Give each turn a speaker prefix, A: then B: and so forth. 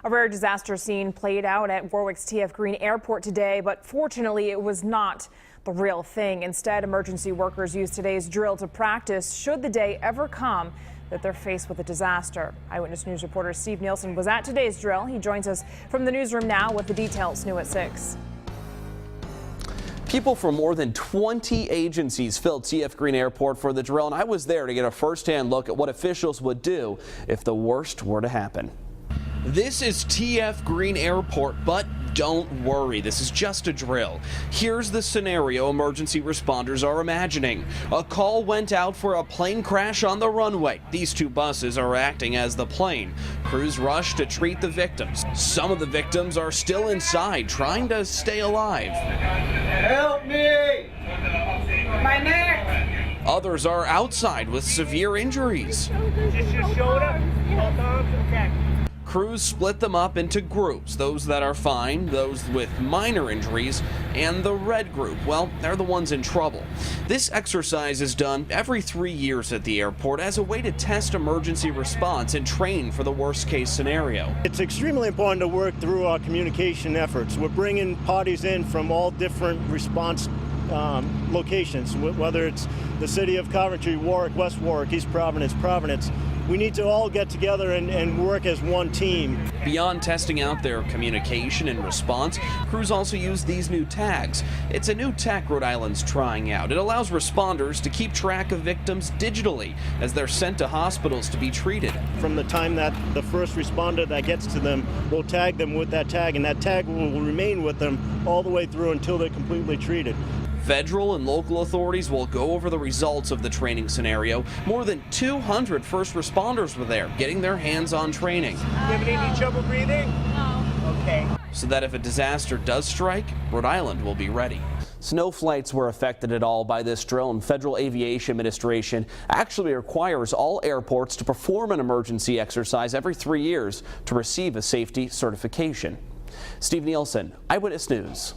A: A rare disaster scene played out at Warwick's TF Greene Airport today, but fortunately it was not the real thing. Instead, emergency workers used today's drill to practice should the day ever come that they're faced with a disaster. Eyewitness News reporter Steve Nielsen was at today's drill. He joins us from the newsroom now with the details, new at 6.
B: People from more than 20 agencies filled TF Greene Airport for the drill, and I was there to get a first-hand look at what officials would do if the worst were to happen. This is TF Greene Airport, but don't worry, this is just a drill. Here's the scenario emergency responders are imagining. A call went out for a plane crash on the runway. These two buses are acting as the plane. Crews rush to treat the victims. Some of the victims are still inside, trying to stay alive.
C: Help me! My neck!
B: Others are outside with severe injuries.
C: Just your shoulder? Okay.
B: Crews split them up into groups, those that are fine, those with minor injuries, and the red group, well, they're the ones in trouble. This exercise is done every 3 years at the airport as a way to test emergency response and train for the worst case scenario.
D: It's extremely important to work through our communication efforts. We're bringing parties in from all different response locations, whether it's the city of Coventry, Warwick, West Warwick, East Providence. We need to all get together and work as one team.
B: Beyond testing out their communication and response, crews also use these new tags. It's a new tech Rhode Island's trying out. It allows responders to keep track of victims digitally as they're sent to hospitals to be treated.
D: From the time that the first responder that gets to them will tag them with that tag, and that tag will remain with them all the way through until they're completely treated.
B: Federal and local authorities will go over the results of the training scenario. More than 200 first responders were there getting their hands on training.
C: You having any trouble breathing?
E: No.
C: Okay.
B: So that if a disaster does strike, Rhode Island will be ready. No flights were affected at all by this drill, and Federal Aviation Administration actually requires all airports to perform an emergency exercise every 3 years to receive a safety certification. Steve Nielsen, Eyewitness News.